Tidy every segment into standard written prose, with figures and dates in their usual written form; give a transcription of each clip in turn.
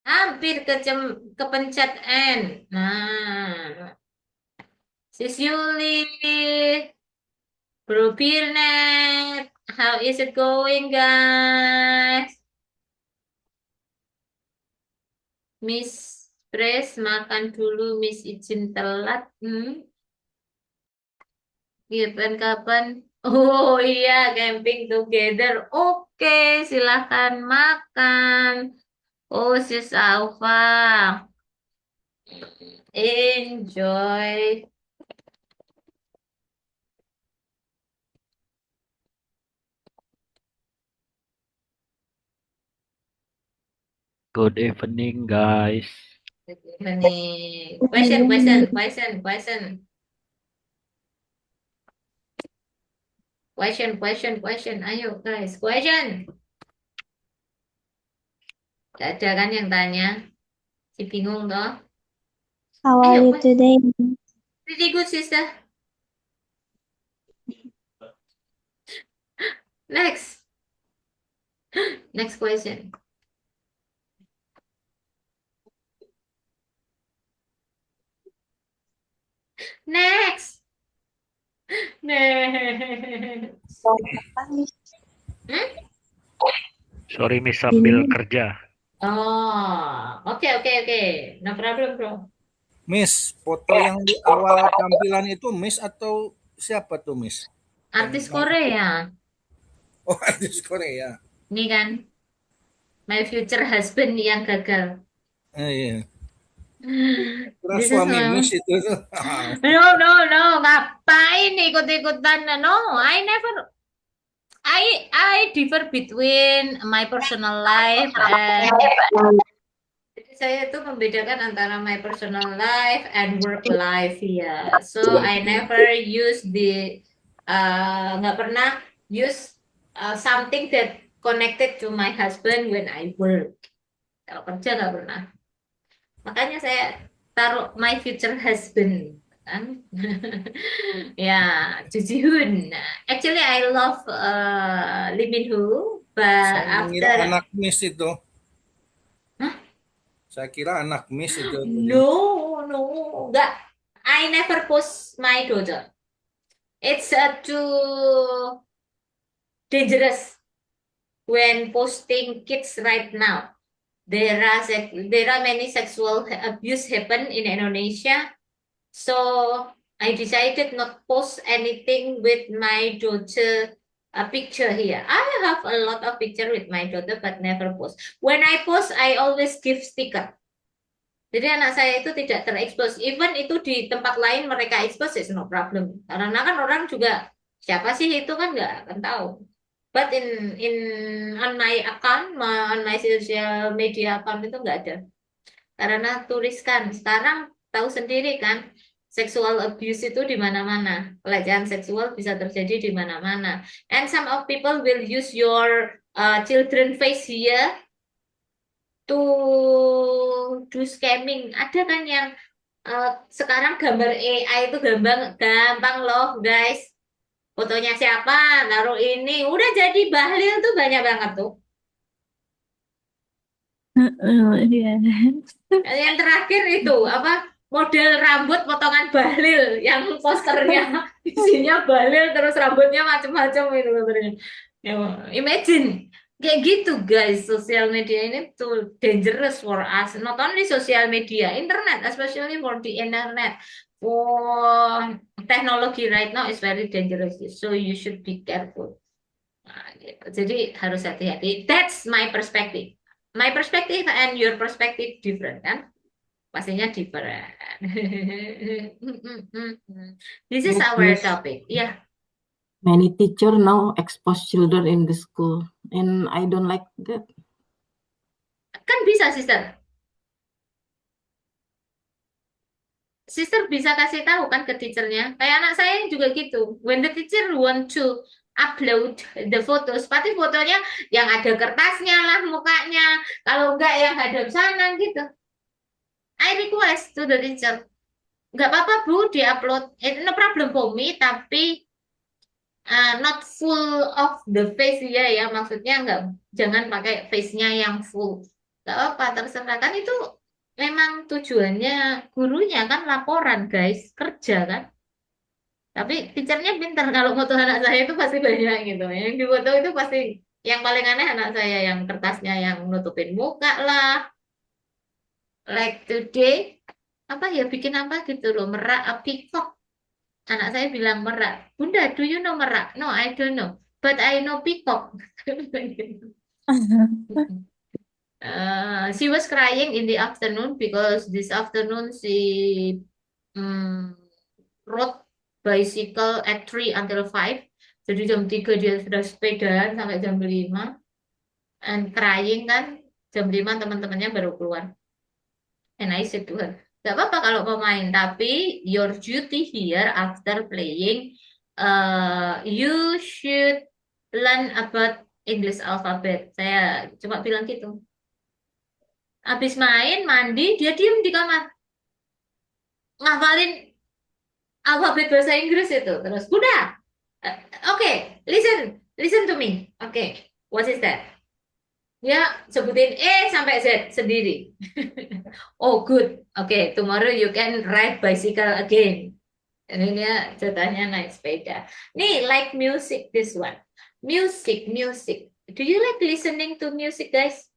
Hampir kepencet N. Nah, Sis Yuli, Bro Birnet, how is it going, guys? Miss Pres, makan dulu, Miss izin telat. Kapan-kapan? Oh iya, camping together. Oke, silahkan makan. Oh, Sis Alfa, enjoy. Good evening, guys. Nih, question. Ayo, guys, question. Gak ada kan yang tanya? Si bingung toh? How are Ayo, you today? pretty good, sister. Next. Next question. Next. Next. Hmm? Sorry, Miss, sambil Ini kerja. Oh, oke. No problem, bro. Miss, foto yang di awal tampilan itu Miss atau siapa tuh Miss? Artis Korea. Oh, artis Korea. Ini kan, my future husband yang gagal. Iya. Kira This is suami my... Miss itu. No. Ngapain ikut-ikutan? No, I differ between my personal life and jadi saya itu membedakan antara my personal life and work life ya. So I never use nggak pernah use something that connected to my husband when I work. Kalau kerja nggak pernah. Makanya saya taruh my future husband kan. Ya, Ju Ji Hoon. Actually I love Lee Min Ho, but Saya mengira after anak Miss itu. Hah? Saya kira anak Miss itu tadi. No, enggak. I never post my daughter. It's too dangerous when posting kids right now. There are many sexual abuse happen in Indonesia. So I decided not post anything with my daughter picture here. I have a lot of picture with my daughter but never post. When I post, I always give sticker. Jadi anak saya itu tidak terekspos. Even itu di tempat lain mereka expose, it's no problem. Karena kan orang juga siapa sih itu kan nggak akan tahu. But in on my account, on my social media account itu nggak ada. Karena tuliskan. Sekarang tahu sendiri kan, sexual abuse itu di mana-mana. Pelecehan seksual bisa terjadi di mana-mana. And some of people will use your children face here to do scamming. Ada kan yang sekarang gambar AI itu gampang gampang loh guys. Fotonya siapa, taruh ini, udah jadi bahlil tuh banyak banget tuh. iya. Yang terakhir itu apa? Model rambut potongan bahlil yang posternya isinya bahlil terus rambutnya macam-macam itu katanya. Ya, imagine kayak gitu guys, sosial media ini tuh dangerous for us. Not only sosial media, internet, especially for the internet. For technology right now is very dangerous, so you should be careful. Nah, gitu. Jadi harus hati-hati. That's my perspective. My perspective and your perspective different kan? Pastinya different. This is Yes, our Miss. topic. Yeah, Many teacher now expose children in the school, and I don't like that. kan bisa, sister. Sister bisa kasih tahu kan ke teachernya. Kayak anak saya juga gitu. When the teacher want to upload the photos, pasti fotonya yang ada kertasnya lah mukanya. Kalau enggak yang hadap sana gitu. I request to the teacher. Nggak apa-apa Bu, di-upload. No problem for me, tapi not full of the face ya, maksudnya nggak, jangan pakai face-nya yang full. Gak apa, terserah kan itu memang tujuannya gurunya kan laporan guys, kerja kan. Tapi teachernya pintar kalau foto anak saya itu pasti banyak gitu. Yang di foto itu pasti yang paling aneh anak saya yang kertasnya yang nutupin muka lah. Like today apa ya bikin apa gitu loh merak peacock. Anak saya bilang merak. Bunda, do you know merak? No, I don't know. But I know peacock. She was crying in the afternoon because this afternoon she mm, rode bicycle at 3 until 5. Jadi jam 3 dia sudah sepedaan sampai jam 5 and crying kan. Jam 5 teman-temannya baru keluar. And I said to her, gak apa-apa kalau mau main, tapi your duty here after playing, you should learn about English alphabet. Saya cuma bilang gitu. Habis main, mandi, dia diem di kamar. Ngafalin alfabet bahasa Inggris itu. Terus, udah. Oke, listen to me. Oke, what is that? Dia sebutin sampai Z sendiri. Oh, good. Oke, tomorrow you can ride bicycle again. Ini dia ceritanya naik sepeda. Nih, like music, this one. Music. Do you like listening to music, guys?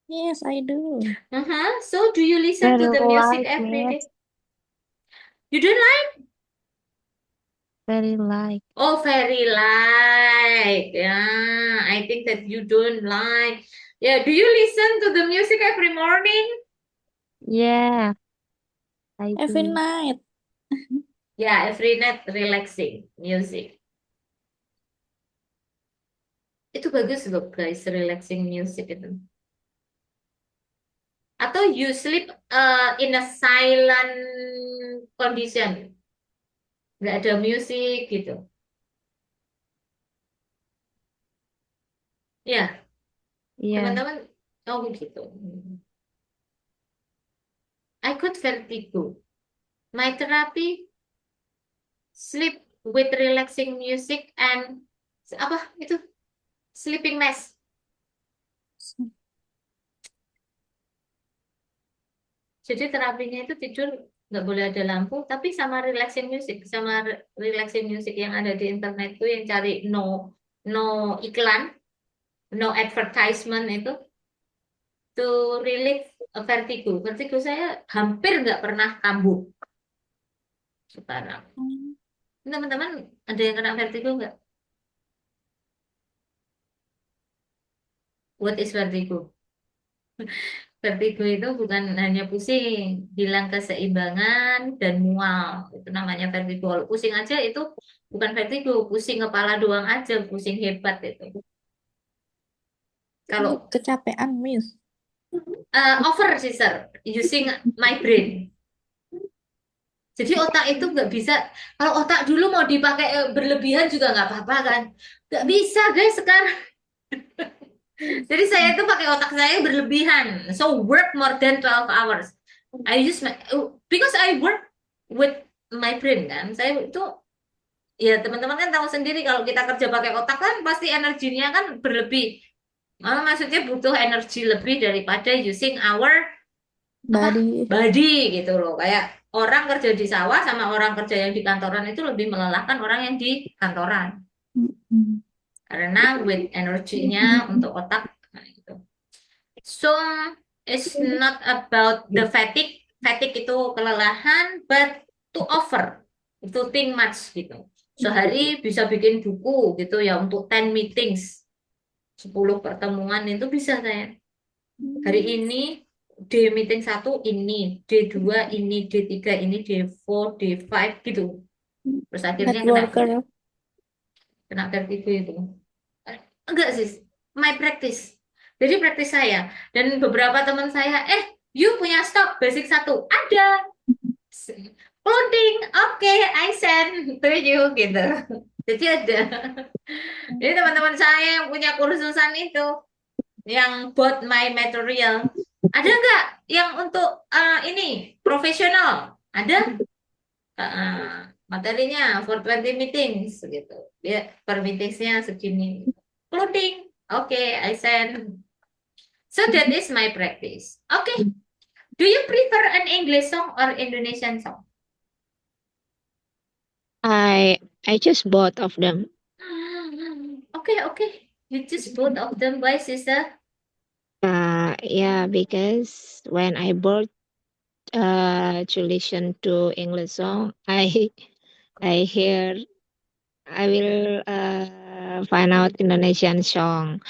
Yes, I do. So, do you listen to Very the music light, every day? Miss. You don't like? Very light. Oh, very light. Yeah, I think that you don't like. Yeah, do you listen to the music every morning? Yeah, I Every do. night. Yeah, every night relaxing music. Itu bagus loh guys, relaxing music itu. Atau you sleep in a silent condition. Nggak ada musik gitu. Ya, Yeah. teman-teman. Oh gitu. I got vertigo. My therapy sleep with relaxing music and apa itu sleeping mask. Jadi terapinya itu tidur nggak boleh ada lampu, tapi sama relaxing music, relaxing music yang ada di internet itu yang cari no iklan, no advertisement itu to relieve vertigo. Vertigo saya hampir nggak pernah kambuh sekarang. Teman-teman ada yang kena vertigo nggak? What is vertigo? Vertigo itu bukan hanya pusing, hilang keseimbangan dan mual. Itu namanya vertigo. Kalau pusing aja itu bukan vertigo, pusing kepala doang aja, pusing hebat itu. Kalau Kecapean, Miss. over sister, using my brain. Jadi otak itu nggak bisa. Kalau otak dulu mau dipakai berlebihan juga nggak apa-apa kan? Nggak bisa guys sekarang. Jadi saya itu pakai otak saya berlebihan. So work more than 12 hours. I use my because I work with my brain kan. Saya itu ya teman-teman kan tahu sendiri kalau kita kerja pakai otak kan pasti energinya kan berlebih. Maksudnya butuh energi lebih daripada using our Body. body gitu loh. Kayak orang kerja di sawah sama orang kerja yang di kantoran itu lebih melelahkan orang yang di kantoran. Mm-mm. Karena with energinya untuk otak. Nah, gitu. So it's not about the fatigue. Fatigue itu kelelahan, but to over, to think much gitu. Sehari bisa bikin buku gitu ya untuk 10 meetings, 10 pertemuan itu bisa saya. Hari ini D meeting 1 ini, D2 ini, D3 ini, D4, D5 gitu. Terus akhirnya Networker. kena vertigo itu. Enggak sih, my practice. Jadi praktis saya. Dan beberapa teman saya, you punya stok basic 1? Ada. Clothing, oke, I send to you gitu. Jadi ada. Jadi teman-teman saya yang punya kursusan itu, yang bought my material, ada nggak yang untuk ini profesional? Ada. Materinya for 20 meetings gitu. Dia per meetingsnya segini. Clothing, oke, I send. So that is my practice. Okay. Do you prefer an English song or Indonesian song? I choose both of them. Okay. You choose both of them. Why, sister? Yeah, because when I bored to listen to English song, I hear I will find out Indonesian song.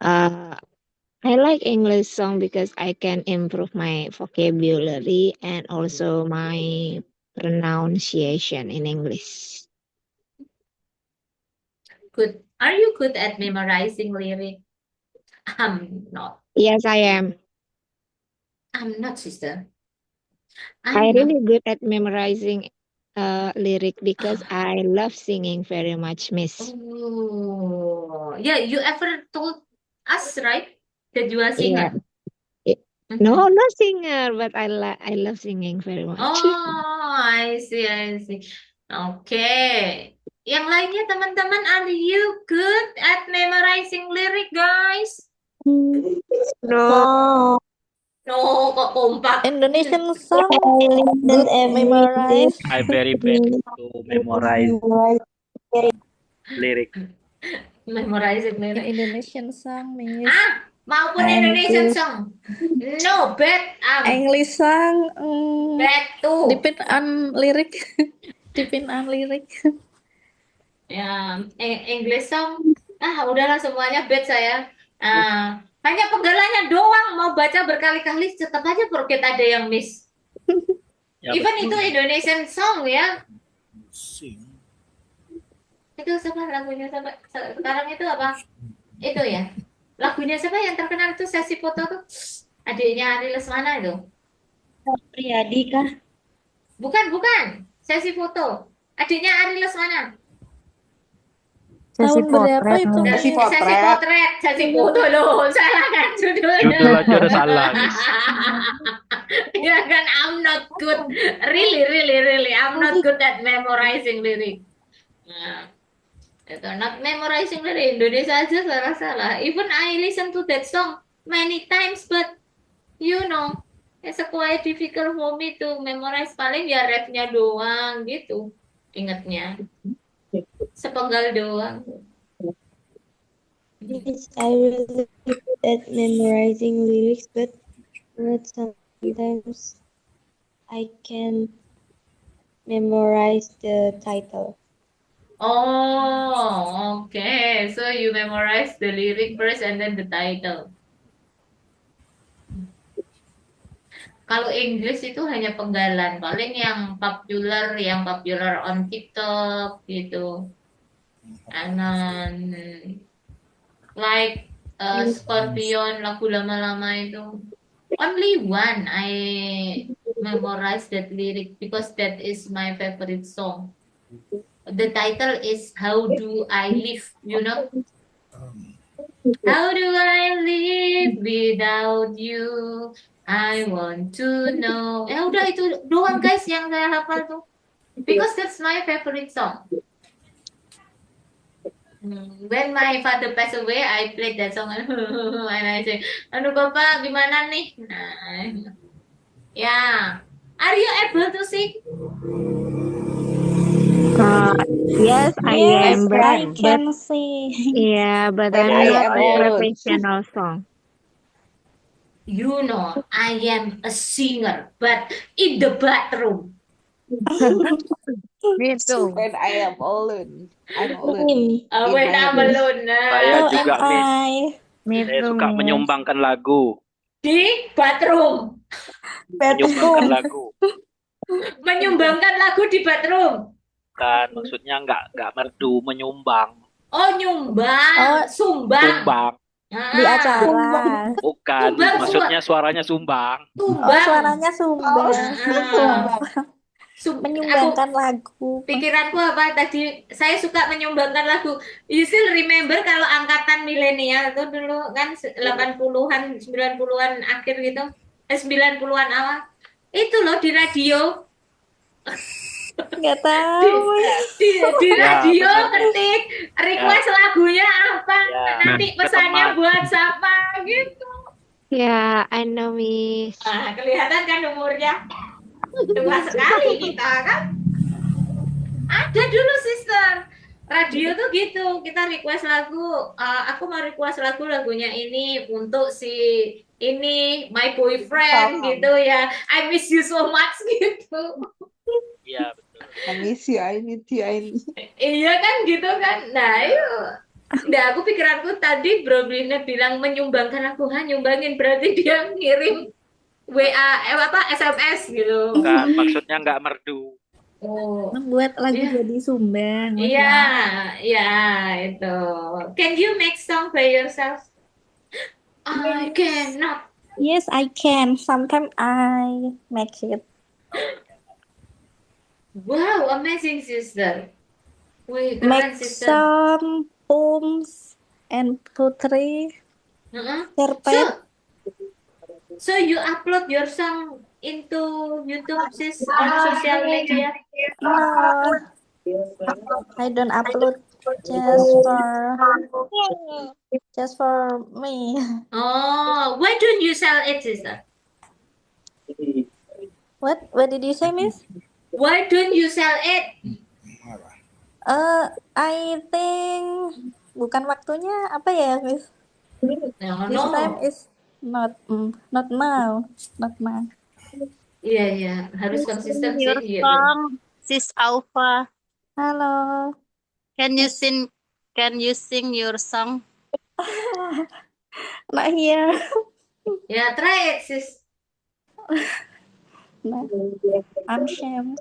I like English song because I can improve my vocabulary and also my pronunciation in English. Good. Are you good at memorizing lyric? I'm not. Yes, I am. I'm not, sister. I I'm not. really good at memorizing lyric because I love singing very much, Miss. Oh, yeah. You ever told us, right, that you are a Yeah. singer? No, not singer, but I love singing very much. Oh, I see. Okay. Yang lainnya teman-teman, are you good at memorizing lyric, guys? No. No, kok kompak. Indonesian song Good good memorize. I very bad to memorize lyric. Memorizing In lyric. Indonesian song, Miss. Maupun I'm Indonesian good. song. No, bad. English song, Bad too. depend on lyric. Depend on lyric. Ya, English song. Udahlah semuanya bad saya. Hanya penggalannya doang mau baca berkali-kali tetap aja perut ada yang miss. Ya, Even betul. itu Indonesian song ya. Sing. Itu siapa lagunya siapa? Sekarang itu apa? Itu ya. Lagunya siapa yang terkenal itu sesi foto tuh? Adiknya Ari Lesmana itu. Priyadi kah? Bukan. Sesi foto. Adiknya Ari Lesmana. Tahun berapa itu, Sesi Miss? potret, sesi foto loh. Salah kan judulnya. Judul aja udah salah, Miss. Ya kan, I'm not good. Really. I'm not good at memorizing lyric. Nah, itu not memorizing lyric. Indonesia aja salah. Even I listen to that song many times, but you know, it's quite difficult for me to memorize. Paling ya refnya doang gitu. Ingatnya. Sepenggal doang. Yes, I really good at memorizing lyrics, but sometimes I can memorize the title. Oh, okay. So you memorize the lyric first and then the title. Kalau English itu hanya penggalan, paling yang popular on TikTok gitu. And then like Scorpion, lagu lama-lama itu. Only one I memorize that lyric because that is my favorite song. The title is How Do I Live, you know? How do I live without you? I want to know. Ya udah itu doang guys yang saya hafal tuh. Because that's my favorite song. When my father passed away, I played that song and I say, aduh bapak gimana nih? Nah, ya. Are you able to sing? Yes, I Yes, am, I but can sing. yeah, but When I'm I not am a alone. professional song. You know, I am a singer, but in the bathroom. Me too. When I am alone. I'm alone. Same. When I'm alone. Saya So juga, am Miss. I. Me Saya too, suka Miss. menyumbangkan lagu. Di bathroom. Menyumbangkan lagu. Menyumbangkan lagu di bathroom. Kan maksudnya nggak merdu, menyumbang. Oh, nyumbang. Oh, Sumbang. Sumbang. di acara. Bukan, Sumbang, maksudnya suaranya sumbang. Oh, Sumbang. suaranya sumbang. Menyumbangkan lagu. Pikiranku apa tadi? Saya suka menyumbangkan lagu. You still remember kalau angkatan milenial itu dulu kan 80-an, 90-an akhir gitu. 90-an awal. Itu loh di radio. Nggak tahu. Di Ya, radio benar. ketik request lagunya apa, Ya, nanti pesannya teman. buat siapa gitu. Yeah, I know, Miss. Ah, kelihatan kan umurnya tua sekali kita kan. Ada dulu sister. Radio tuh gitu, kita request lagu. Aku mau request lagunya ini untuk si ini my boyfriend Song. gitu ya. I miss you so much gitu. Iya, betul. I miss you, I need you, I need. Iya kan gitu kan. Nah, yuk. Nah, aku pikiranku tadi Bro Brina bilang menyumbangkan lagu, nyumbangin berarti dia ngirim WA, SMS gitu. Bukan, maksudnya nggak merdu. Oh, Membuat lagu iya. jadi sumbang. Iya, maksudnya. iya itu. Can you make song by yourself? I cannot. Yes, I can. Sometimes I make it. Wow, amazing sister. Wih, keren Make sister. some poems and poetry. Heeh. Cerpen. So you upload your song into YouTube, sis, on social media? No, I don't upload just for me. Oh, why don't you sell it, sister? What did you say, Miss? Why don't you sell it? I think bukan waktunya apa ya, Miss? No, This time no. is not now. Iya, harus konsisten sih. Your Iya, song, Sis Alpha. Halo. Can you sing your song? Not here. ya, try it, sis. No. I'm shame.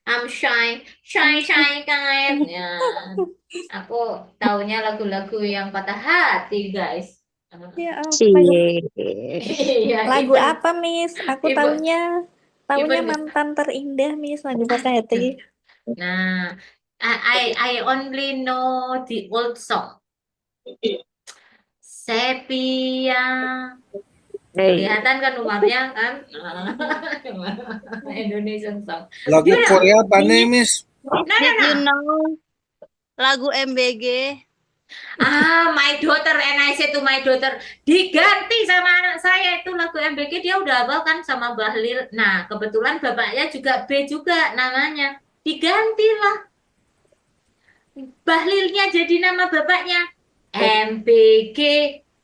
I'm shy kan. Ya, aku taunya lagu-lagu yang patah hati, guys. Ya ampun. Cie. Iya, Lagu even- apa, Miss? Aku even- taunya even- mantan terindah, Miss, lagu patah hati. Nah, I only know the old song. Sepia. Hey. Kelihatan kan umurnya kan? Indonesian song. Lagu Iya. Korea apa nih, Miss? Did you know lagu MBG? My daughter, and I said to my daughter, diganti sama anak saya itu lagu MBG, dia udah hafal kan sama Bahlil. Nah, kebetulan bapaknya juga B juga namanya. Digantilah. Bahlilnya jadi nama bapaknya. MBG,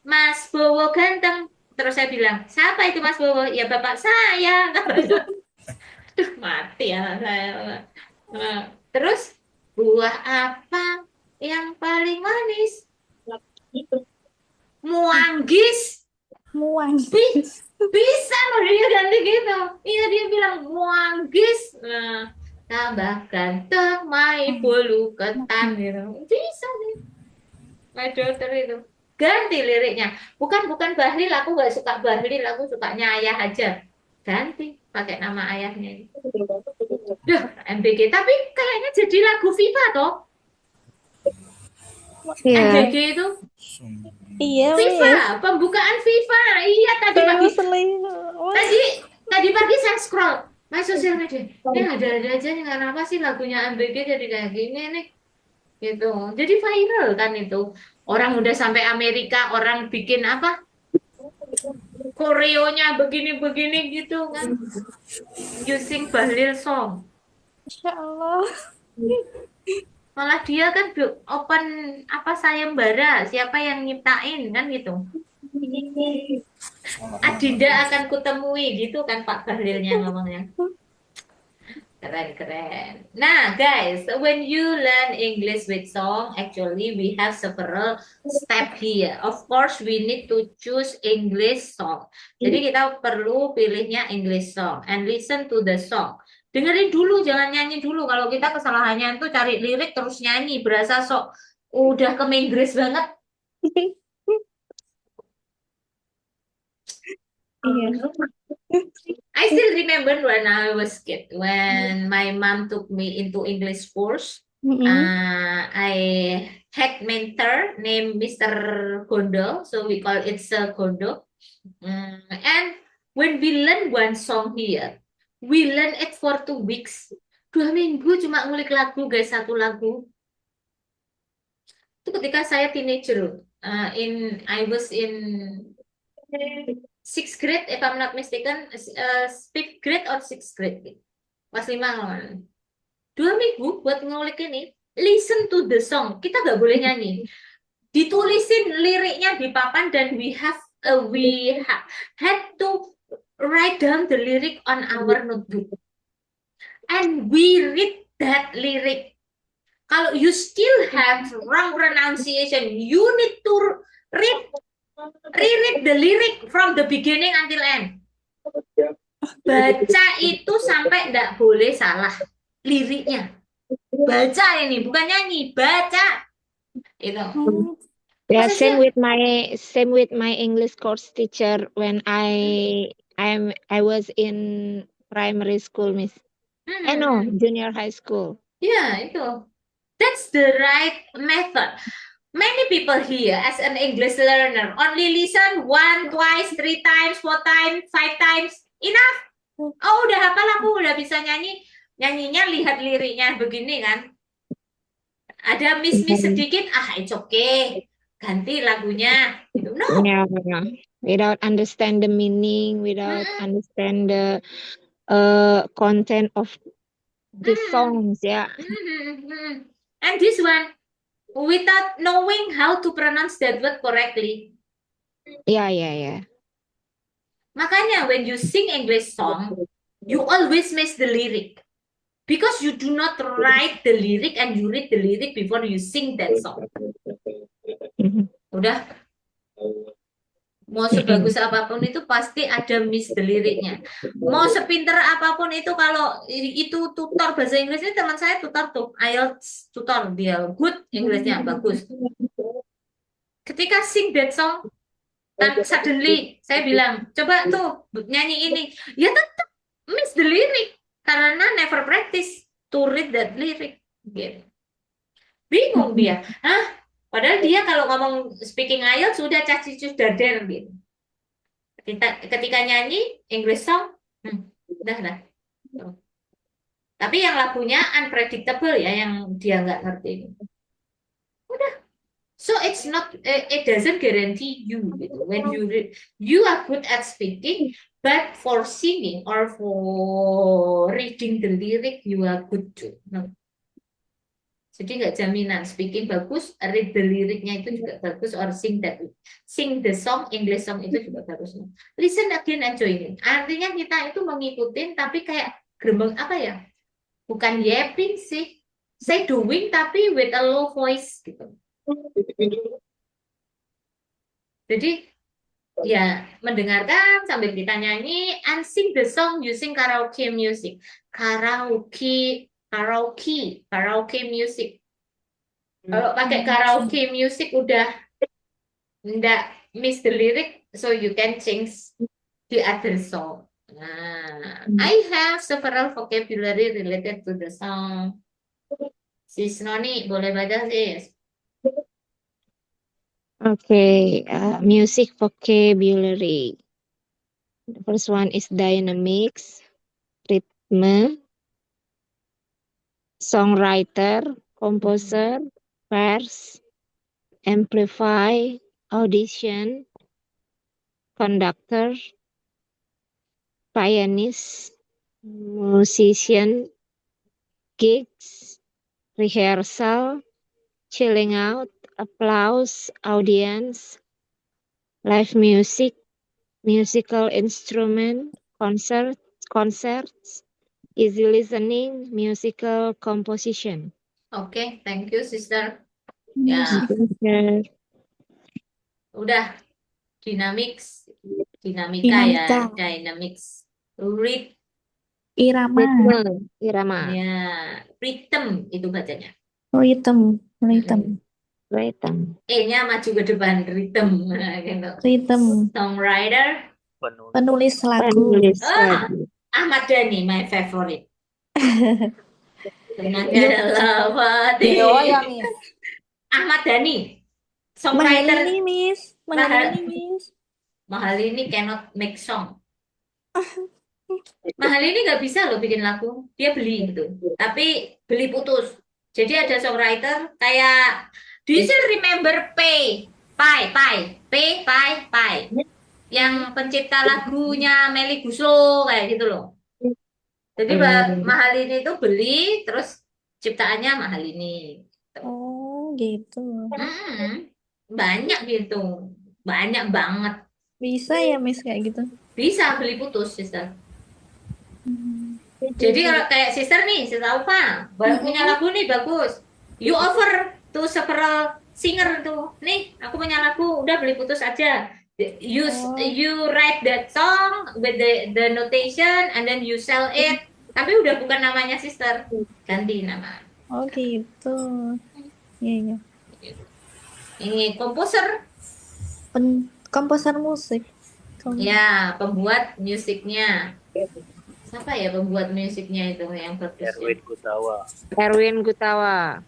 Mas Bowo ganteng. Terus saya bilang, siapa itu Mas Bowo? Ya bapak saya. Duh, mati anak saya. Nah, terus, buah apa yang paling manis? Muanggis. Bisa loh dia ganti gitu. Iya, dia bilang muanggis. Nah, tambah ganteng, mai bolu ketan gitu. Bisa nih. My daughter itu. Ganti liriknya. Bukan Bahlil, aku nggak suka Bahlil, aku sukanya ayah aja. Ganti, pakai nama ayahnya. Duh, MBG. Tapi kayaknya jadi lagu FIFA toh. Iya. MBG itu Iya, FIFA, Miss. pembukaan FIFA. Iya, tadi pagi. Tadi pagi saya scroll my sosial media. Ini ada aja nih, kenapa sih lagunya MBG jadi kayak gini nih? Gitu. Jadi viral kan itu. Orang udah sampai Amerika, orang bikin apa? Koreonya begini-begini gitu kan. Using Bahlil song. Insya Allah. Malah dia kan open apa sayembara, siapa yang nyiptain kan gitu. Adinda akan kutemui gitu kan Pak Bahlilnya ngomongnya. Keren. Nah, guys, when you learn English with song, actually we have several step here. Of course, we need to choose English song. Jadi kita perlu pilihnya English song and listen to the song. Dengerin dulu, jangan nyanyi dulu. Kalau kita kesalahannya itu cari lirik terus nyanyi, berasa sok udah ke Inggris banget. Iya. I still remember when I was kid, when my mom took me into English course. I had mentor named Mr. Gondo, so we call it Sir Gondo. And when we learn one song here, we learn it for 2 weeks. 2 minggu cuma ngulik lagu, guys, satu lagu. Itu ketika saya teenager. I was in 6th grade, if I'm not mistaken, 5th grade or 6th grade. Kelas 5 kalau nggak salah. 2 minggu buat ngulik ini. Listen to the song. Kita nggak boleh nyanyi. Ditulisin liriknya di papan dan had to write down the lyric on our notebook. And we read that lyric. Kalau you still have wrong pronunciation, you need to reread the lyric from the beginning until end. Baca itu sampai nggak boleh salah liriknya. Baca ini, bukan nyanyi, baca. Itu. Yeah, Masa same sih? with my English course teacher when I was in primary school, Miss. No, junior high school. Ya, itu. That's the right method. Many people here as an English learner only listen 1, twice, 3 times, 4 times, 5 times. Enough. Oh, udah hafal aku, udah bisa nyanyi. Nyanyinya lihat liriknya begini kan. Ada miss-miss sedikit, it's okay. Ganti lagunya. Gitu. No. Yeah, without understand the meaning, without understand the content of the songs, yeah. And this one, without knowing how to pronounce that word correctly. Yeah. Makanya when you sing English song, you always miss the lyric. Because you do not write the lyric and you read the lyric before you sing that song. Udah. Mau sebagus apapun itu pasti ada miss the liriknya. Mau sepinter apapun itu, kalau itu tutor bahasa Inggrisnya, teman saya tutor tuh, IELTS tutor, dia good Inggrisnya, bagus. Ketika sing that song, suddenly saya bilang, coba tuh nyanyi ini. Ya tetap miss the lyric. Karena never practice to read that lyric. Gitu. Bingung dia. Padahal dia kalau ngomong speaking IELTS sudah cacicus dader gitu. Ketika nyanyi English song, udah. Tapi yang lagunya unpredictable ya, yang dia nggak ngerti. Udah. So it's not, it doesn't guarantee you gitu. When you are good at speaking, but for singing or for reading the lyric you are good too. No. Jadi nggak jaminan speaking bagus, read the liriknya itu juga bagus, or sing the song, English song itu juga bagus. Listen again and join in. Artinya kita itu mengikutin tapi kayak gremeng apa ya? Bukan yapping sih. Say doing tapi with a low voice gitu. Jadi ya mendengarkan sambil kita nyanyi and sing the song using karaoke music. Karaoke music. Kalau pakai karaoke music udah nggak miss the lyric, so you can change the other song. I have several vocabulary related to the song. Sis Noni, boleh baca sis? Okay, music vocabulary. The first one is dynamics, rhythm, songwriter, composer, verse, amplify, audition, conductor, pianist, musician, gigs, rehearsal, chilling out, applause, audience, live music, musical instrument, concerts, easy listening, musical composition. Oke, thank you sister. Ya, udah. Dynamics, dinamika ya, dynamics. Irama. Ya, rhythm itu bacanya. Rhythm. E-nya maju ke depan, rhythm. Gitu. Rhythm. Songwriter. Penulis lagu. Ahmad Dhani, my favorite. Tenaga dalam hati. Ahmad Dhani, songwriter. Mahal ini cannot make song. Mahal ini nggak bisa loh bikin lagu. Dia beli gitu. Tapi beli putus. Jadi ada songwriter kayak, do you still remember Pay? yang pencipta lagunya Melly Goeslaw kayak gitu loh. Jadi Mahalini itu beli, terus ciptaannya Mahalini. Oh, gitu. Banyak gitu, banyak banget. Bisa ya, Miss, kayak gitu? Bisa beli putus, sister. Jadi kalau kayak sister nih, sister Alfa, punya lagu nih bagus. You offer to several singer tuh, nih aku punya lagu, udah beli putus aja. You write that song with the notation and then you sell it. Tapi udah bukan namanya sister, ganti nama. Oh gitu. Iya, iya. Ini komposer. Komposer musik. Ya, pembuat musiknya. Siapa ya pembuat musiknya itu yang bagus? Erwin Gutawa. Erwin Gutawa.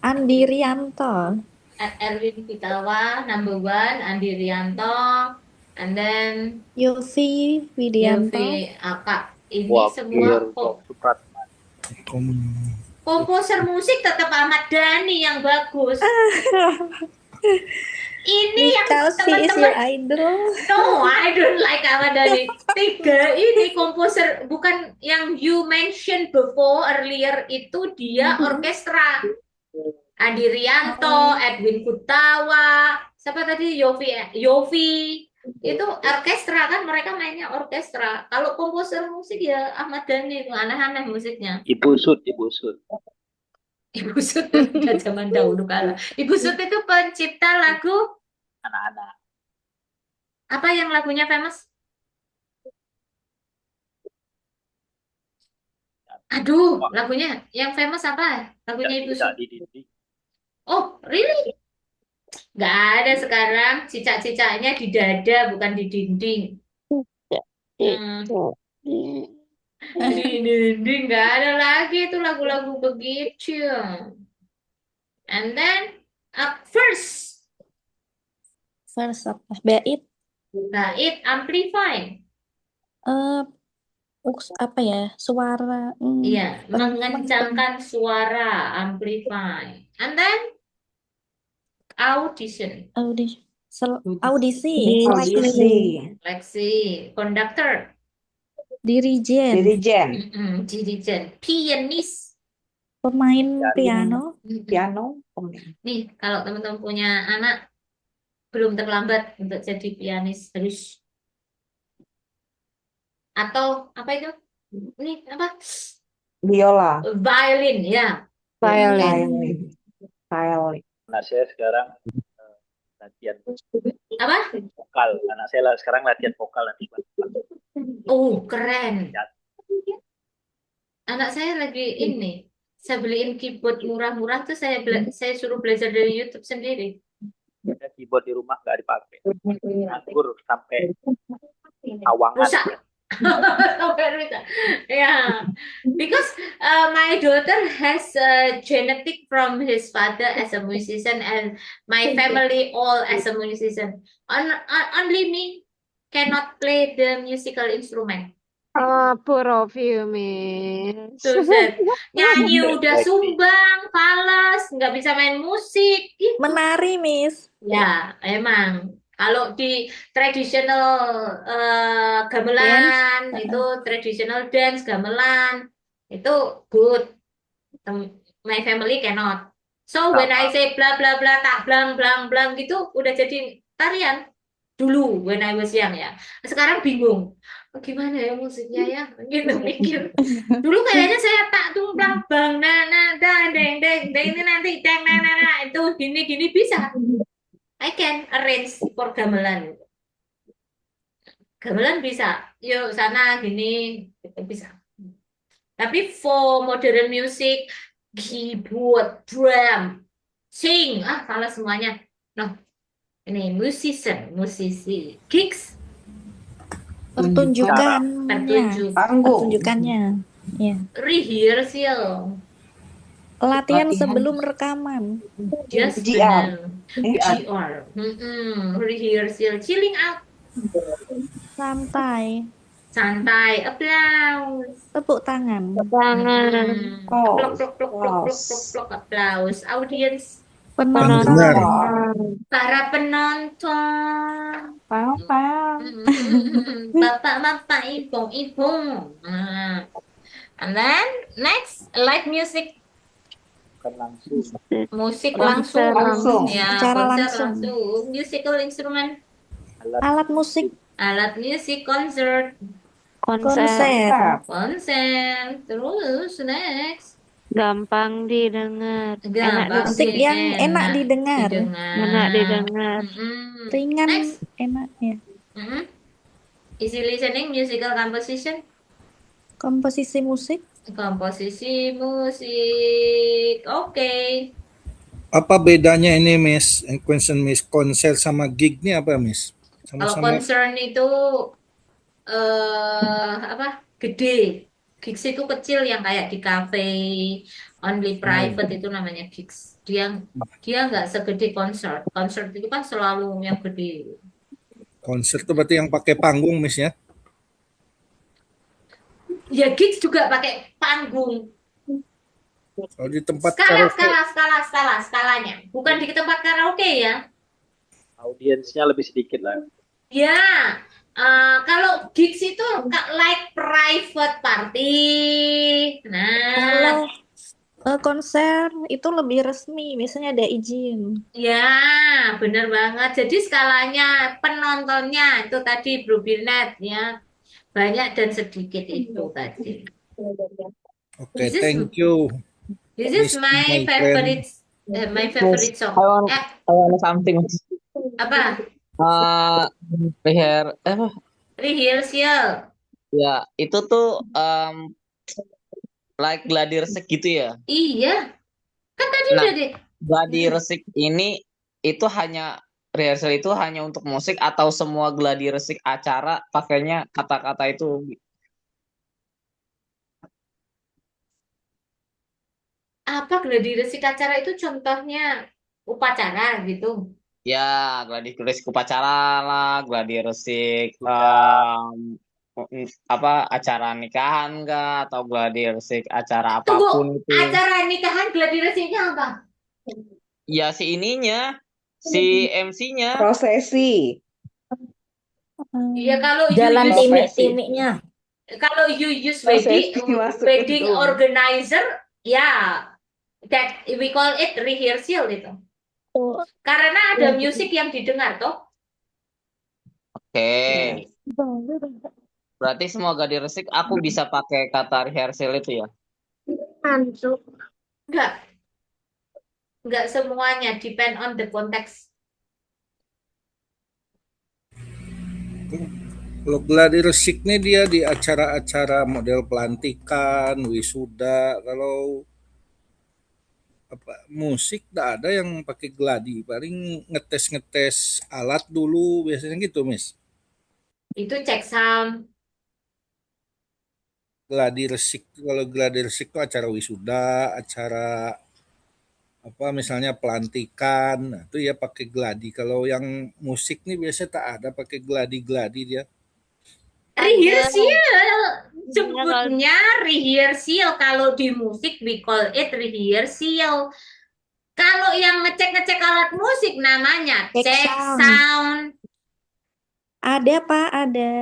Andi Rianto. Erwin Gutawa, number one, Andi Rianto, and then Yofi Widianto. Yofi Aka. Ini semua komposer musik tetap Ahmad Dhani yang bagus. Ini yang Because he is your idol. No, I don't like Ahmad Dhani. Tiga ini komposer, bukan yang you mentioned before earlier, itu dia orkestra. Andi Rianto, Edwin Gutawa, siapa tadi, Yofi. Itu orkestra kan, mereka mainnya orkestra. Kalau komposer musik ya Ahmad Dhani, itu aneh-aneh musiknya. Ibu Sud. Ibu Sud udah zaman dahulu kala. Ibu Sud itu pencipta lagu anak-anak. apa yang lagunya famous? Aduh, lagunya yang famous apa? Lagunya Ibu Sud. Oh, really? Nggak ada sekarang. Cicak-cicaknya di dada, bukan di dinding. Di dinding nggak ada lagi itu lagu-lagu begitu. And then first apa? Bait. Bait amplify. Apa ya? Suara. Iya, mengencangkan suara, amplify. And then audition. Audisi. Seleksi. Conductor. Dirijen. Dirijen. Pianis. Pemain piano. Nih, kalau teman-teman punya anak, belum terlambat untuk jadi pianis. Harus. Atau apa itu? Ini apa? Biola. Violin, ya. Violin. Nah, saya sekarang latihan Apa? vokal. Anak saya sekarang latihan vokal nanti. Oh, keren. Anak saya lagi ini. Saya beliin keyboard murah-murah tuh saya suruh belajar dari YouTube sendiri. Keyboard di rumah nggak dipakai. Nganggur sampai awangan. Rusak. Yeah, because my daughter has a genetic from his father as a musician and my family all as a musician. Only me cannot play the musical instrument. Oh, poor of you, Miss. Susan, nyanyi udah sumbang, falas, nggak bisa main musik. Gitu. Menari, Miss. Ya, emang. Kalau di traditional gamelan, itu traditional dance, gamelan, itu good. My family cannot. So when I say bla bla bla tak blang blang blang gitu, udah jadi tarian. Dulu when I was young ya. Sekarang bingung. Gimana ya musiknya ya? Gitu mikir. Dulu kayaknya saya tak tuh blang bang na dang deng deng deng ini nanti deng na itu gini bisa. I can arrange for gamelan. Gamelan bisa. Yuk sana gini bisa. Tapi for modern music, keyboard, drum, sing, salah semuanya. No. Ini musisi, gigs. Pertunjukannya. Ya. Rehearsal. Latihan sebelum rekaman. Just GR. Rehearsal, chilling out. Santai. Applause. Tepuk tangan. Plok, applause. Audience. Penonton. Pendengar. Para penonton. Pam. Bapak-bapak, ibu-ibu. Nah. And then next, live music. Bukan langsung. Musik Konser langsung. langsung. Ya, Acara konser langsung. langsung. Musical instrument. Alat musik. Alat musik, concert. Konser. Konser. Terus, next. Gampang didengar. Enak Gampang Musik yang enak didengar. Enak didengar. Mm-mm. Ringan, Next. enak ya. Mm-mm. Easy listening, musical composition. Komposisi musik. Komposisi musik. Oke. Apa bedanya ini, Miss? Miss, konser sama gig nih apa, Miss? Kalau Sama-sama concern itu apa? Gede. Gigs itu kecil yang kayak di cafe, only private itu namanya gigs. Dia nggak segede konser. Konser itu kan selalu yang gede. konser tuh berarti yang pakai panggung, Miss ya? Ya gigs juga pakai panggung. Kalau di tempat karaoke, Skalanya. Bukan di tempat karaoke ya. Audiensnya lebih sedikit lah. Ya, kalau gigs itu like private party. Nah, Kalau konser itu lebih resmi, biasanya ada izin. ya bener banget. Jadi skalanya penontonnya itu tadi Bro Birnat ya. Banyak dan sedikit itu tadi. oke, This is- thank you. This is Miss, my my friend. favorite song. I want something. Apa? Reher, apa? Rehearsal. Ya, itu tuh like gladi resik gitu ya. Iya. Kan tadi Nah, udah deh. gladi resik ini itu hanya rehearsal itu hanya untuk musik atau semua gladi resik acara pakainya kata-kata itu? Apa gladi resik acara itu contohnya upacara gitu. Ya, gladi resik upacara lah, gladi resik apa acara nikahan enggak atau gladi resik acara Tunggu, apapun itu. acara nikahan gladi resiknya apa? Ya si ininya, si MC-nya. Prosesi. Iya kalau Jalan you use timik-timiknya. kalau you use Prosesi wedding masuk gedung. organizer, ya that we call it rehearsal itu. Oh, Karena ada musik yang didengar toh. Oke. Berarti semua gladi resik aku bisa pakai kata rehearsal itu ya. Enggak semuanya, depend on the context. Kalau gladi resik nih dia di acara-acara model pelantikan, wisuda. Kalau apa musik tidak ada yang pakai gladi, paling ngetes alat dulu biasanya gitu, Miss. Itu cek sound. Gladi resik, kalau gladi resik itu acara wisuda, acara apa misalnya pelantikan, nah, itu ya pakai gladi. Kalau yang musik nih biasanya tak ada pakai gladi dia. Rehearsal, sebutnya rehearsal. Kalau di musik we call it rehearsal. Kalau yang ngecek alat musik namanya Cek cek sound. sound. Ada Pak, ada.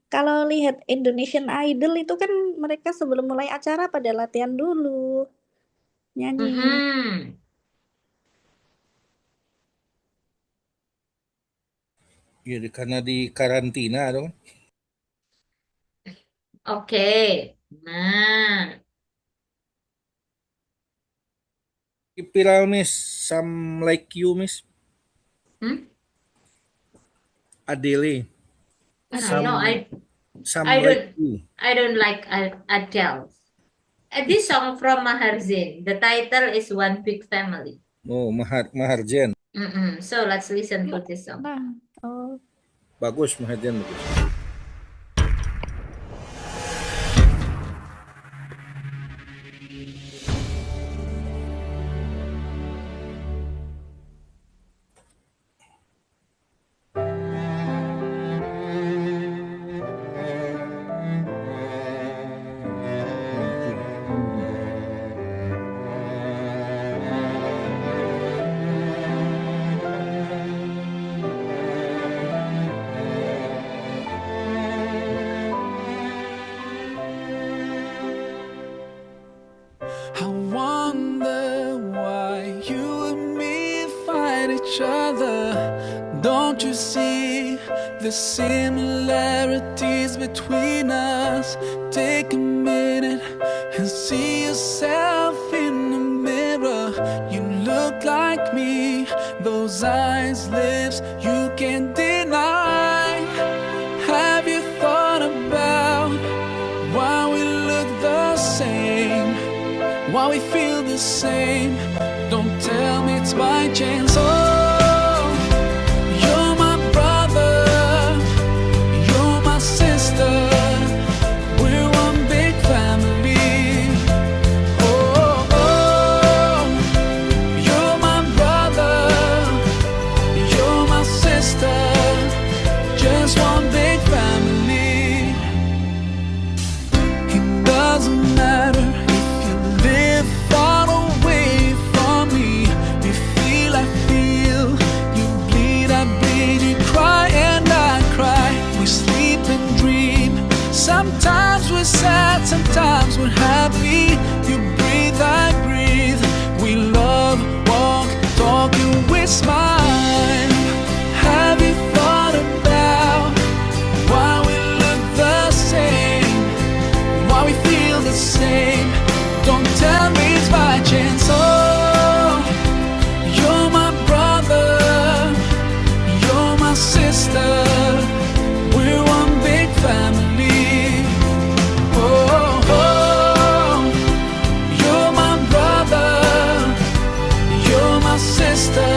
Kalau lihat Indonesian Idol itu kan mereka sebelum mulai acara pada latihan dulu nyanyi. Mm-mm. Ya karena di karantina dong. Oke. Nah, Viral, Miss, some like you, Miss. Adele. no, Some I like don't. you. I don't like Adele. This song from Maher Zain. The title is One Big Family. Oh, Maharjan. So let's listen to this song. Nah, oh. Bagus, Maharjan bagus. each other. Don't you see the similarities between us? Take a minute and see yourself in the mirror. You look like me, those eyes, lips, you can't deny. Have you thought about why we look the same? Why we feel the same? Don't tell me it's by chance. Oh, you're my brother, you're my sister. We're one big family. Oh, oh, you're my brother, you're my sister. Just one big family. It doesn't matter if you live far away from me. You feel, I feel. You bleed, I bleed. You cry and I cry. We sleep and dream. Sometimes we're sad, sometimes we're happy. You breathe, I breathe. We love, walk, talk, and we smile. Have you thought about why we look the same? Why we feel the same? Don't tell me it's by chance. Oh, you're my brother, you're my sister. We're one big family. Oh, oh, you're my brother, you're my sister.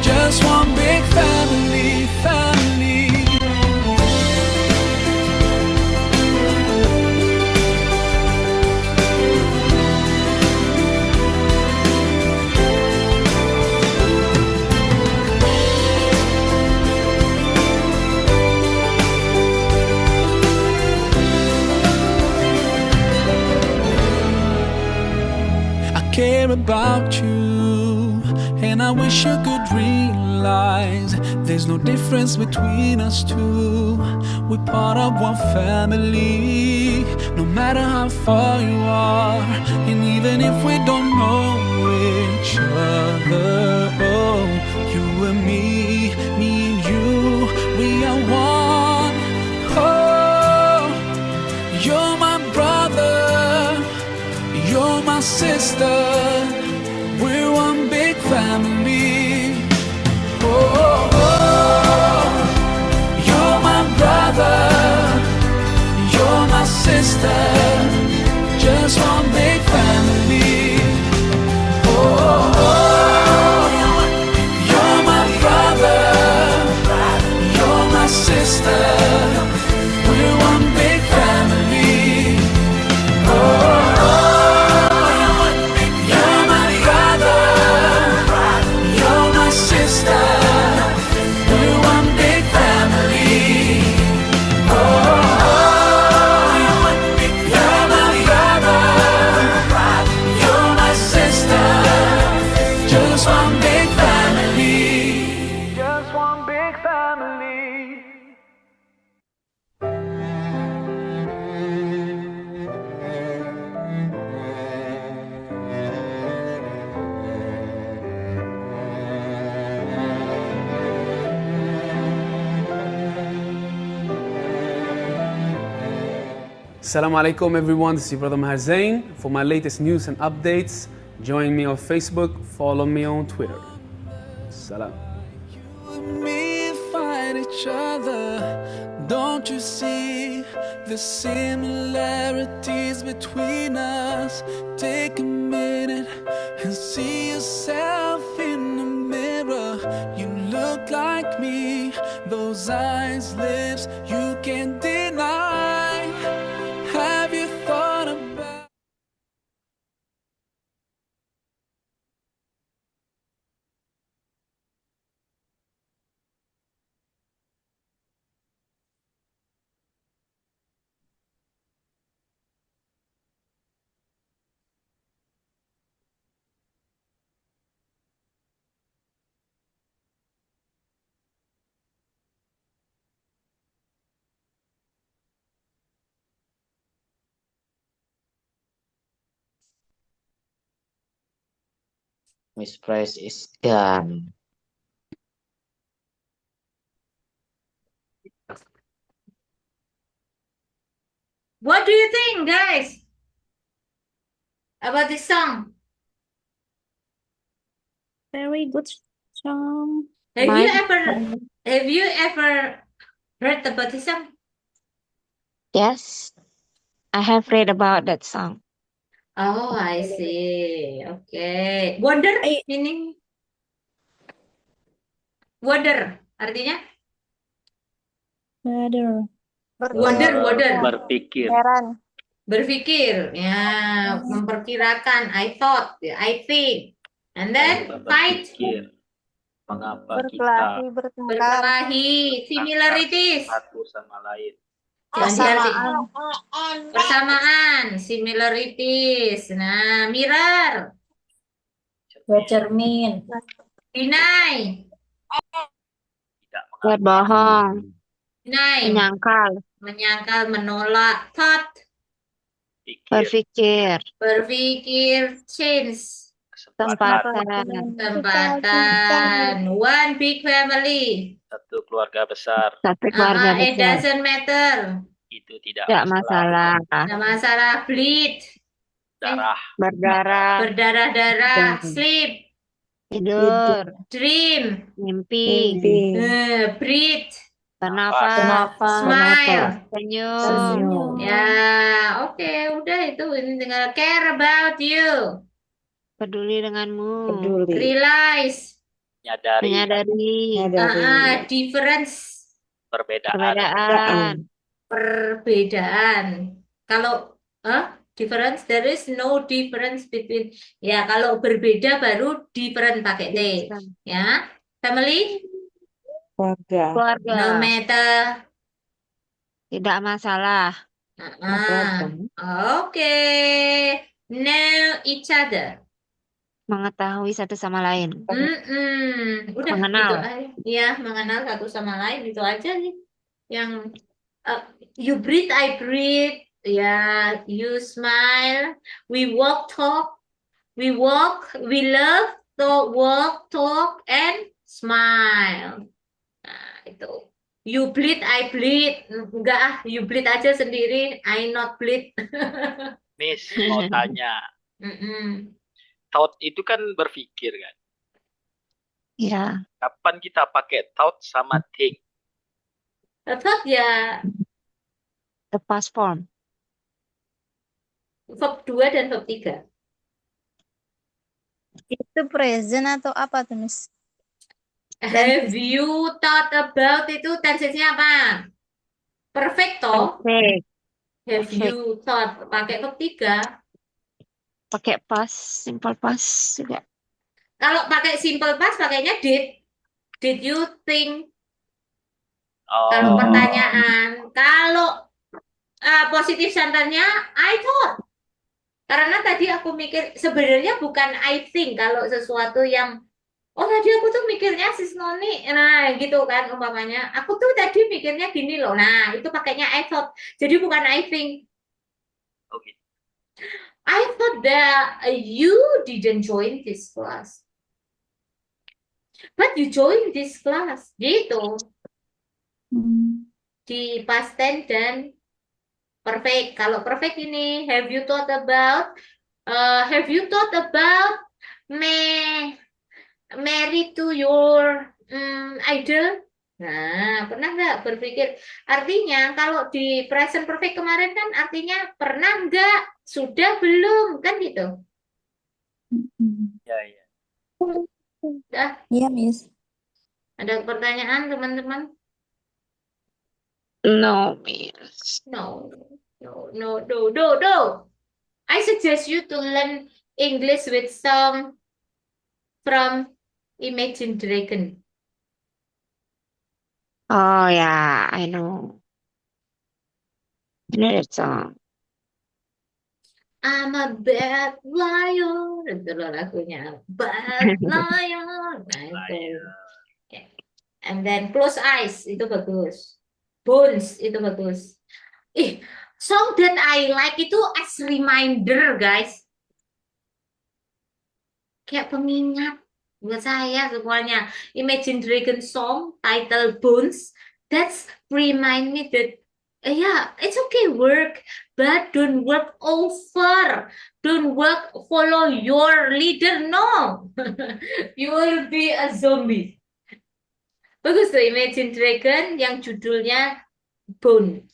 Just one big family, family. I care about you, and I wish you could realize there's no difference between us two. We're part of one family, no matter how far you are, and even if we don't know each other. Oh, you and me and you, we are one. Oh, you're my brother, you're my sister. We're one big family. Oh, oh, oh. You're my brother, you're my sister. Just one big family. Oh, oh, oh. You're my brother, you're my sister. We're one big family. Oh, oh, oh. You're my brother, you're my sister. We're one big family. Oh, oh, oh. You're my brother, you're my sister. Just one big family. Just one big family. Assalamu alaikum everyone, this is your brother Maher Zain. For my latest news and updates, join me on Facebook, follow me on Twitter. Salam. We find each other. Don't you see the similarities between us? Take a minute and see yourself in the mirror. You look like me, those eyes, lips, you can't deny. Have you thought about Miss Price is gone. What do you think, guys, about this song? Very good song. Have My you ever heard about this song? yes, I have read about that song. Oh, I see. Okay. Wonder I- meaning? Wonder artinya? Brother. Wonder. Berpikir. Heran. Berpikir, ya, memperkirakan. I thought, ya, I think. And then fight, Berpikir. Mengapa Berkelahi, kita bertengkar. berkelahi, similarities. satu sama lain? Jangan diarti. Persamaan. Persamaan, similarities. Nah, mirror, Bercermin. deny, Tidak Berbohong, deny, menyangkal, menolak, thought, pikir. berpikir, change, tempatan, one big family. Satu keluarga besar. satu keluarga It besar. doesn't matter. Itu tidak Tidak masalah. Nggak masalah, bleed, Darah. Berdarah, berdarah-darah, sleep, tidur, dream, mimpi, breathe, bernafas, smile. senyum, Ya, oke, udah itu. Ini tinggal care about you, peduli denganmu, realize, Menyadari difference, perbedaan. perbedaan. Kalau difference, there is no difference between. Ya, kalau berbeda baru different pakai T. Ya, family, keluarga, no matter. tidak masalah, Oke, know each other. mengetahui satu sama lain, Udah Mengenal. itu aja. Ya, mengenal satu sama lain itu aja sih. Yang you breathe, I breathe. Ya, you smile. We walk, talk. We walk, we love, talk, walk, talk, and smile. Nah, itu. You bleed, I bleed. Enggak, you bleed aja sendiri. I not bleed. Miss, mau tanya. Mm-mm. Thought itu kan berpikir kan. ya, Kapan kita pakai thought sama think? Thought ya the past form, verb 2 dan verb 3. Itu present atau apa tuh, Miss? Have you thought about itu tensesnya apa? Perfect toh? perfect, Have you thought pakai verb 3. pakai past, simple past juga. Kalau pakai simple past pakainya did. Did you think? Kalau pertanyaan. Kalau positif sentence-nya I thought. Karena tadi aku mikir sebenarnya bukan I think kalau sesuatu yang tadi aku tuh mikirnya sis Noni, nah gitu kan umpamanya. Aku tuh tadi mikirnya gini loh. Nah, itu pakainya I thought. Jadi bukan I think. Oke. I thought that you didn't join this class. But you joined this class. Gitu. Di past tense dan perfect. Kalau perfect ini have you thought about married to your idol? Nah, pernah nggak berpikir? Artinya kalau di present perfect kemarin kan artinya pernah nggak, sudah belum, kan gitu. Ya. Dah, Iya, Miss. ada pertanyaan teman-teman? No, miss. No. I suggest you to learn English with song from Imagine Dragon. Oh yeah, I know. I know that song. I'm a bad lion. Itu loh lagunya. Bad lion. Nah, itu. Okay. And then Close Eyes. Itu bagus. Bones. Itu bagus. Song that I like itu as reminder, guys. Kayak pengingat buat saya semuanya. Imagine Dragon song title Bones. That's remind me that Yeah, it's okay, work, but don't work over. Don't work follow your leader. No, you will be a zombie. Bagus tuh Imagine Dragon yang judulnya Bone.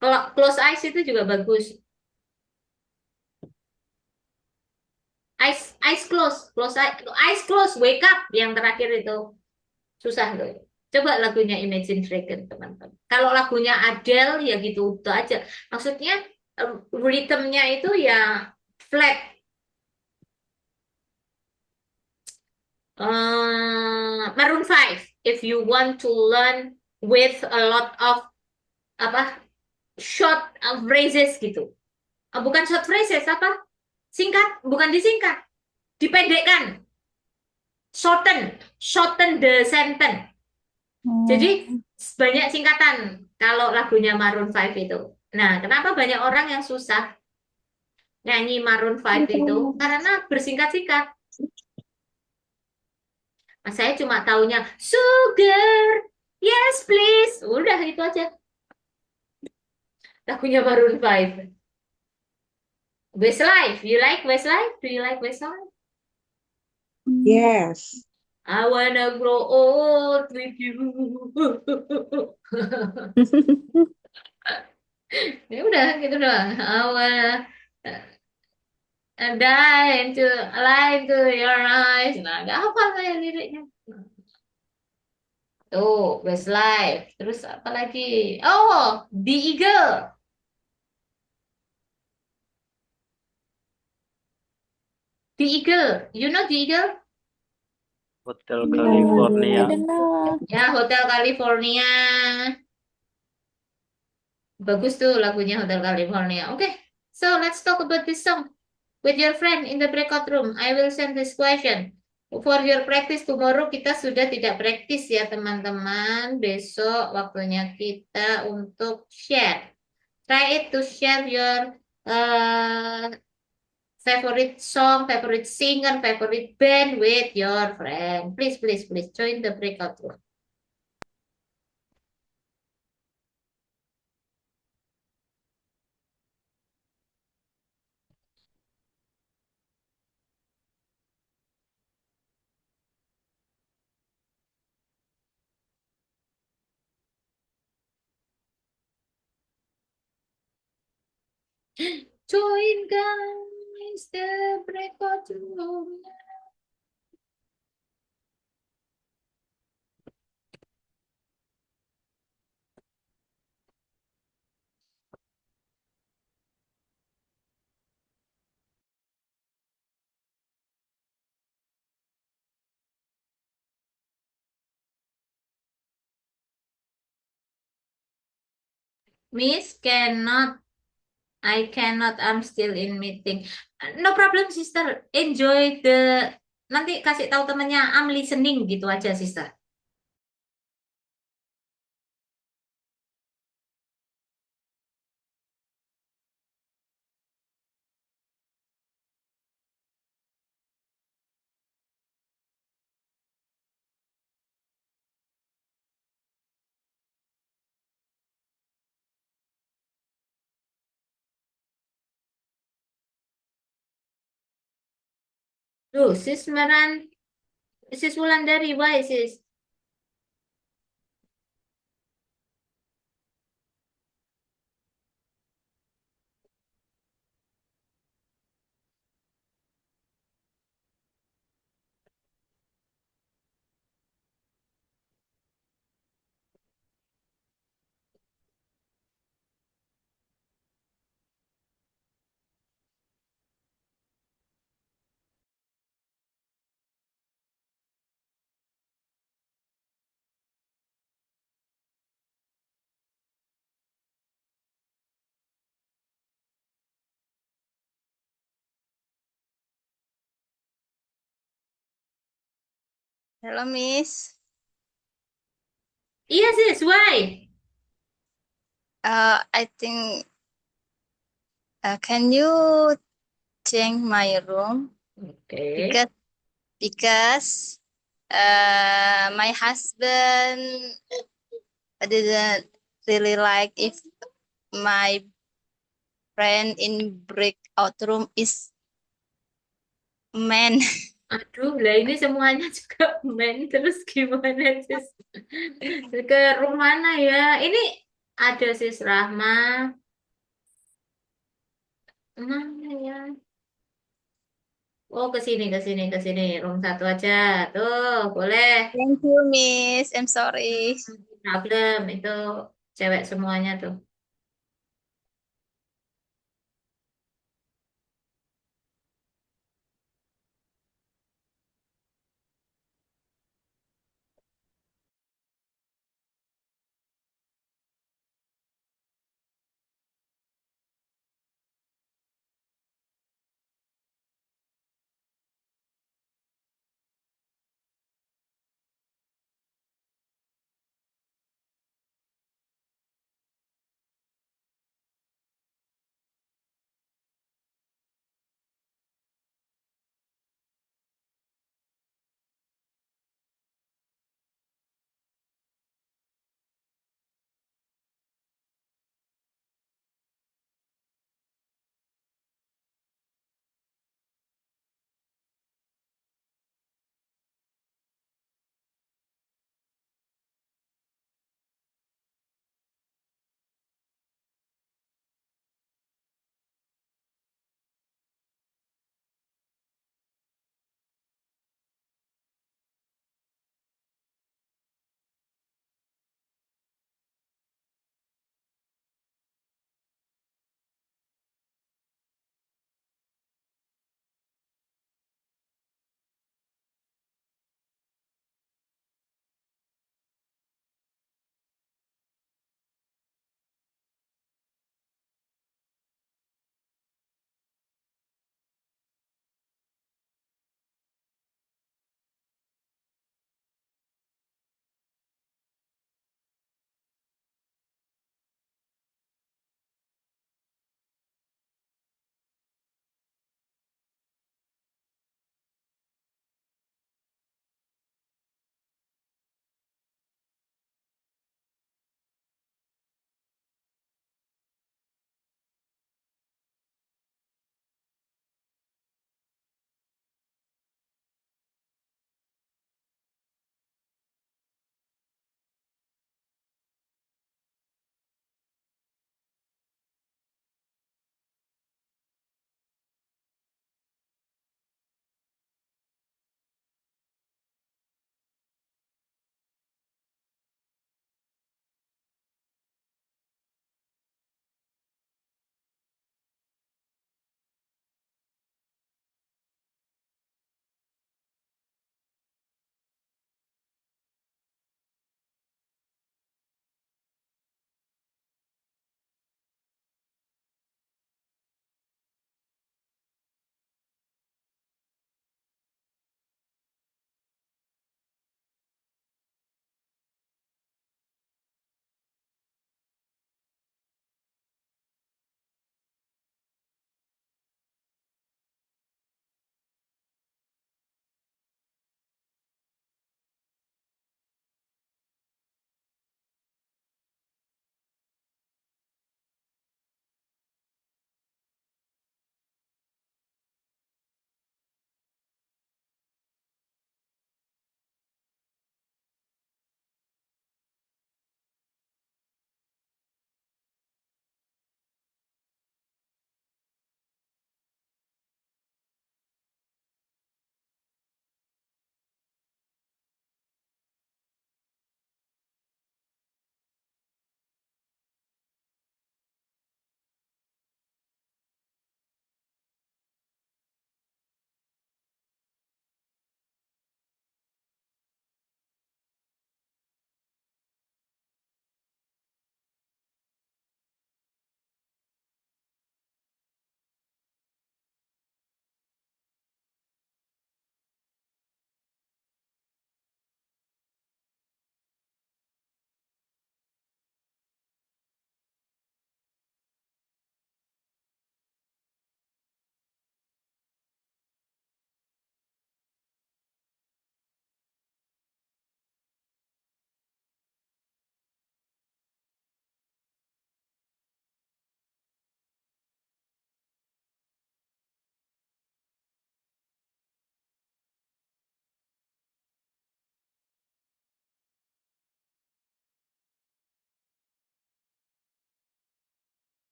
Kalau Close Eyes itu juga bagus. Eyes close, eyes close, wake up yang terakhir itu susah loh. Coba lagunya Imagine Dragon teman-teman. Kalau lagunya Adele ya gitu itu aja. Maksudnya rhythmnya itu ya flat. Maroon 5. If you want to learn with a lot of short phrases gitu. Bukan short phrases apa? Singkat, bukan disingkat. Dipendekkan. Shorten the sentence. Jadi banyak singkatan kalau lagunya Maroon 5 itu. Nah, kenapa banyak orang yang susah nyanyi Maroon 5 itu? Karena bersingkat-singkat. Nah, saya cuma taunya Sugar, yes please. Udah itu aja. Lagunya Maroon 5. Westlife, you like Westlife? Do you like Westlife? Yes. I wanna grow old with you. Ya udah gitu doang. I wanna die into lie to your eyes. Nah, gak apa saya liriknya. Tuh, Westlife. Terus apa lagi? Oh, The Eagle. The Eagle. You know The Eagle? Hotel No, I California. don't know. Ya, Hotel California. Bagus tuh lagunya Hotel California. Oke, so let's talk about this song with your friend in the breakout room. I will send this question. For your practice tomorrow kita sudah tidak praktis ya teman-teman. Besok waktunya kita untuk share. Try it to share your favorite song, favorite singer, favorite band with your friend. Please, please, please join the breakout room. Join guys the breakout room. Miss I cannot, I'm still in meeting. No problem, sister. Enjoy the, nanti kasih tahu temennya, I'm listening gitu aja, sister. Duh, sis Wulandari, why sis? Hello, Miss. Iya, sis, why? I think, can you change my room? Okay. Because my husband really like if my friend in breakout room is man. Aduh, lah ini semuanya juga main terus gimana sis? Ke room mana ya? Ini ada sis Rahma. Mana ya? Oh, ke sini, ke sini, ke sini. Room 1 aja. Tuh, boleh. Thank you, Miss. I'm sorry. Problem itu cewek semuanya tuh.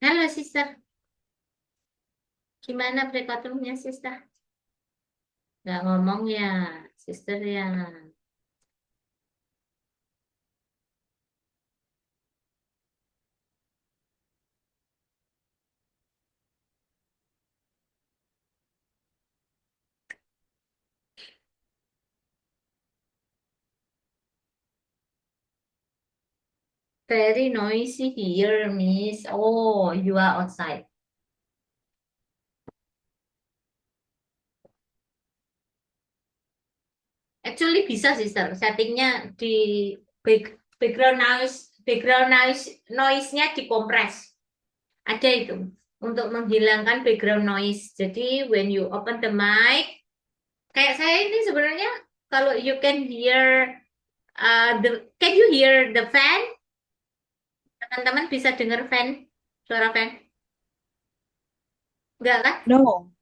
Halo, sister. Gimana breakout room-nya, sister? Nggak ngomong ya, sister ya. Very noisy here, Miss. Oh, you are outside. Actually bisa, sister. Settingnya di background noise-nya dikompres. Ada itu untuk menghilangkan background noise. Jadi when you open the mic, kayak saya ini sebenarnya kalau you can hear can you hear the fan? Teman-teman bisa dengar fan, suara fan? Enggak kan? No.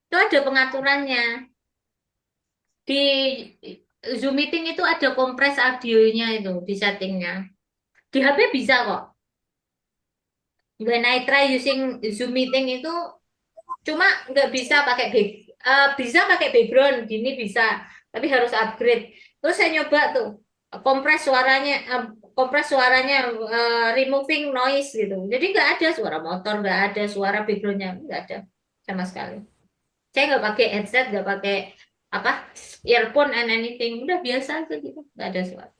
Itu ada pengaturannya. Di Zoom meeting itu ada kompres audionya itu di settingnya. Di HP bisa kok. When I try using Zoom meeting itu cuma nggak bisa pakai bisa pakai background gini bisa, tapi harus upgrade. Terus saya nyoba tuh kompres suaranya removing noise gitu. Jadi nggak ada suara motor, nggak ada suara backgroundnya, nggak ada sama sekali. Saya nggak pakai headset, nggak pakai earphone and anything, udah biasa aja gitu, nggak ada suara.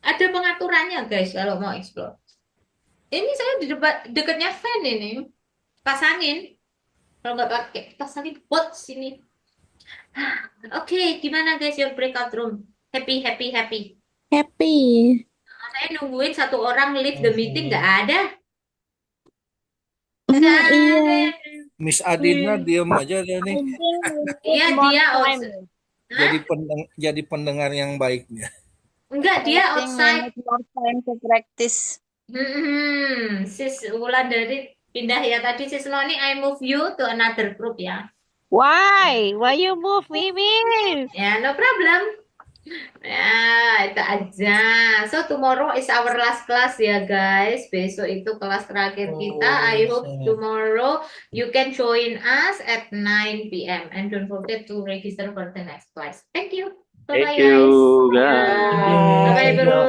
Ada pengaturannya guys kalau mau explore. Ini saya di dekatnya fan ini, pasangin. Kalau nggak pakai, pasangin bot sini. Oke, gimana guys your breakout room? Happy. Happy. Saya nungguin satu orang leave the meeting, nggak ada. Iya. Miss Adina diam aja dia nih. Iya, dia jadi pendengar yang baiknya. Enggak, dia outside. More time to practice. Sis Wulandari pindah ya tadi. Sis Noni, I move you to another group ya. Why? Why you move me, Miss? Ya, no problem. Ya, itu aja. So tomorrow is our last class ya guys. Besok itu kelas terakhir kita. I hope tomorrow you can join us at 9 p.m. And don't forget to register for the next class. Thank you. Bye-bye, Thank you, guys. guys. Bye-bye, bro.